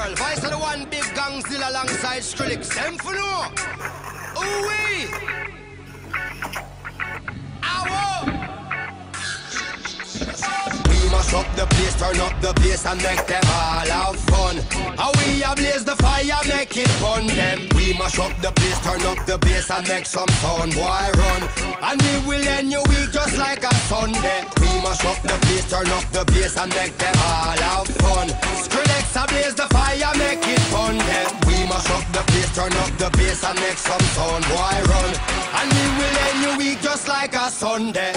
world. Voice of the one big gangzilla alongside Skrillex. Them for no. Ooh-wee. We mash up the place, turn up the bass and make them all have fun. How we ablaze the fire, make it fun them. We mash up the place, turn up the bass and make some sound, boy run. And we will end your week just like a Sunday. We mash up the place, turn up the bass and make them all have fun. Skrillex ablaze the fire, make it fun them. We mash up the place, turn up the bass and make some sound, boy run. And we will end your week just like a Sunday.